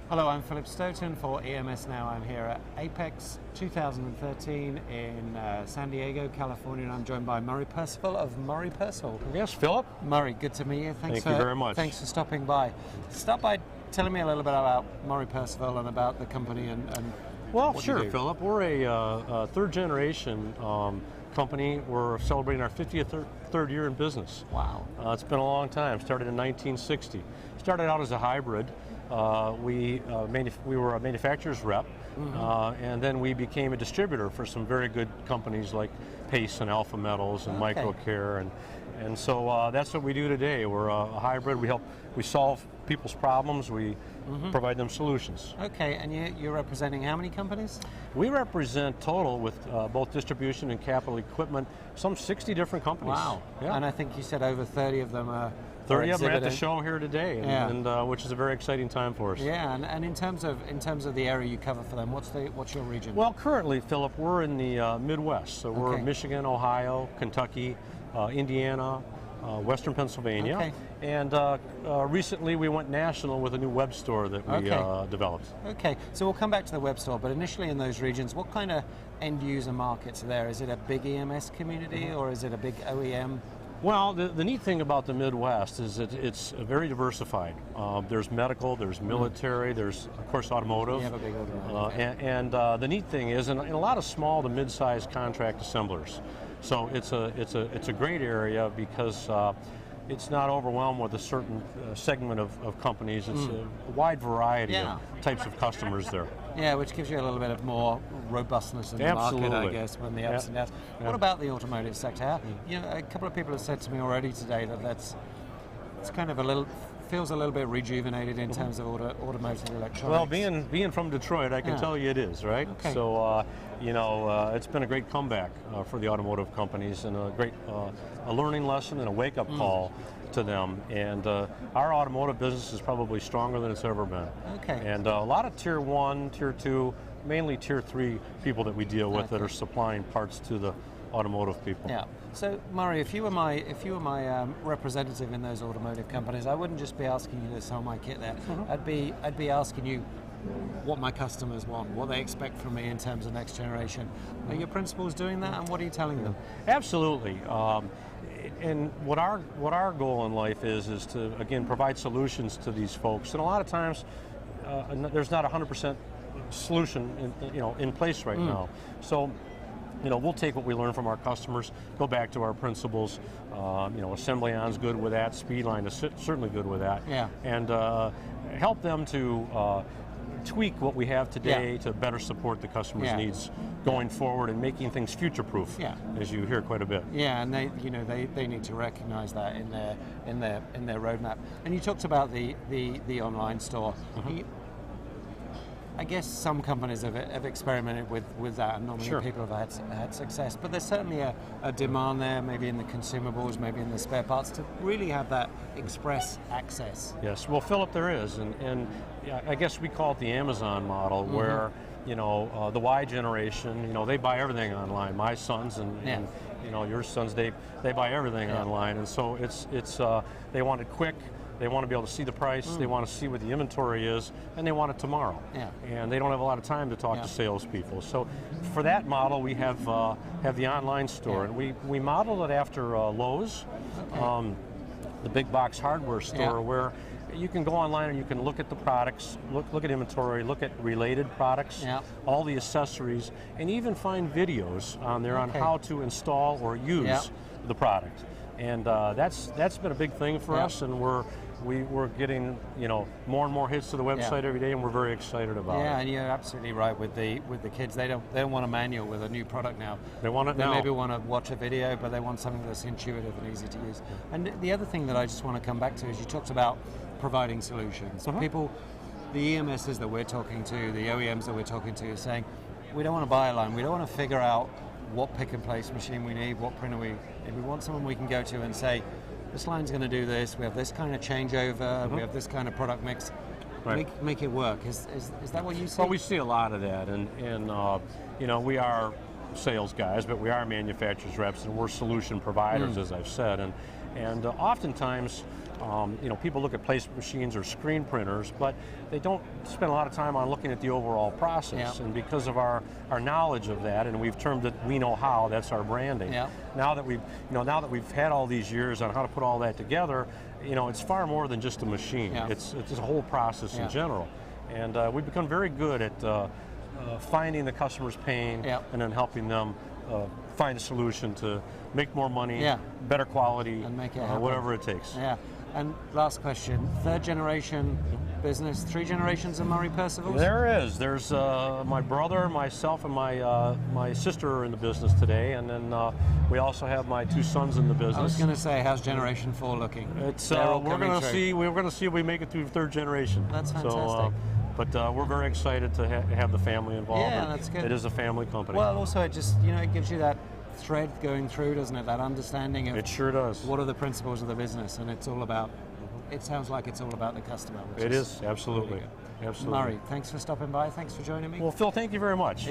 Hello, I'm Philip Stoten for EMS Now. I'm here at Apex 2013 in San Diego, California, and I'm joined by Murray Percival of Murray Percival. Yes, Philip. Murray, good to meet you. Thank you very much. Thanks for stopping by. Start by telling me a little bit about Murray Percival and about the company and Well, what sure, you do. Philip. We're a third generation company. We're celebrating our 50th third year in business. Wow. It's been a long time. Started in 1960. Started out as a hybrid. We were a manufacturer's rep, and then we became a distributor for some very good companies like Pace and Alpha Metals and Microcare, and so that's what we do today. We're a hybrid. We solve people's problems. We provide them solutions. Okay, and you're representing how many companies? We represent total with both distribution and capital equipment, some 60 different companies. Wow. Yeah. And I think you said over 30 of them are 30 of them at the exhibiting. show here today, and which is a very exciting time for us. Yeah, and in terms of the area you cover for them, what's your region? Well, currently, Philip, we're in the Midwest, so we're Michigan, Ohio, Kentucky, Indiana, Western Pennsylvania, and recently we went national with a new web store that we developed. Okay, so we'll come back to the web store, but initially in those regions, what kind of end user markets are there? Is it a big EMS community or is it a big OEM? Well, the neat thing about the Midwest is that it's very diversified. There's medical, there's military, there's of course automotive. You have a big automotive. And the neat thing is, in a lot of small to mid-sized contract assemblers. So it's a great area because it's not overwhelmed with a certain segment of companies. It's a wide variety of types of customers there. Yeah, which gives you a little bit of more robustness in the market, I guess, when the ups and downs. What about the automotive sector? You know, a couple of people have said to me already today that it's kind of feels a little bit rejuvenated in terms of automotive electronics. Well, being from Detroit, I can tell you it is, right? Okay. So, it's been a great comeback for the automotive companies and a great a learning lesson and a wake-up call to them. And our automotive business is probably stronger than it's ever been. Okay. And a lot of Tier 1, Tier 2, mainly Tier 3 people that we deal with that are supplying parts to the automotive people. Yeah. So, Murray, if you were my representative in those automotive companies, I wouldn't just be asking you to sell my kit there. I'd be asking you what my customers want, what they expect from me in terms of next generation. Are your principals doing that, and what are you telling them? Absolutely. And what our goal in life is to again provide solutions to these folks. And a lot of times, there's not 100% solution in place right now. So, we'll take what we learn from our customers, go back to our principles. Assembly On's good with that. Speedline is certainly good with that. Yeah. And help them to tweak what we have today to better support the customer's needs going forward and making things future-proof, as you hear quite a bit. Yeah, and they need to recognize that in their roadmap. And you talked about the online store. I guess some companies have experimented with that, and normally people have had success. But there's certainly a demand there, maybe in the consumables, maybe in the spare parts, to really have that express access. Yes, well, Philip, there is, and I guess we call it the Amazon model, where the Y generation, they buy everything online. My sons and your sons, they buy everything online, and so it's they want it quick. They want to be able to see the price, they want to see what the inventory is, and they want it tomorrow. Yeah. And they don't have a lot of time to talk to salespeople. So for that model, we have the online store, and we modeled it after Lowe's, the big box hardware store, where you can go online and you can look at the products, look at inventory, look at related products, all the accessories, and even find videos on there on how to install or use the product. And that's been a big thing for us, and we're getting more and more hits to the website every day, and we're very excited about it. Yeah, and you're absolutely right with the kids. They don't want a manual with a new product now. They want it now. They maybe want to watch a video, but they want something that's intuitive and easy to use. And the other thing that I just want to come back to is you talked about providing solutions. People, the EMSs that we're talking to, the OEMs that we're talking to, are saying we don't want to buy a line. We don't want to figure out what pick and place machine we need, what printer we want someone we can go to and say, this line's going to do this, we have this kind of changeover, we have this kind of product mix. Right. make it work. Is that what you see? Well, we see a lot of that, and you know, we are sales guys, but we are manufacturers reps, and we're solution providers, as I've said, and oftentimes, you know, people look at placement machines or screen printers, but they don't spend a lot of time on looking at the overall process. And because of our knowledge of that, and we've termed it "We Know How," that's our branding. Now that we've had all these years on how to put all that together, you know, it's far more than just a machine. It's a whole process in general, and we've become very good at finding the customer's pain and then helping them find a solution to make more money, better quality, and make it happen. Whatever it takes. Yeah. And last question, third generation business, 3 generations of Murray Percivals? There is. There's my brother, myself, and my sister are in the business today, and then we also have my 2 sons in the business. I was going to say, how's generation 4 looking? It's we're going to see. We're going to see if we make it through 3rd generation. That's fantastic. So, but we're very excited to have the family involved. Yeah, that's good. It is a family company. Well, also it just, you know, it gives you that thread going through, doesn't it? That understanding of it sure does. What are the principles of the business, and it's all about. It sounds like it's all about the customer. It is absolutely. Really absolutely. Murray, thanks for stopping by. Thanks for joining me. Well, Phil, thank you very much.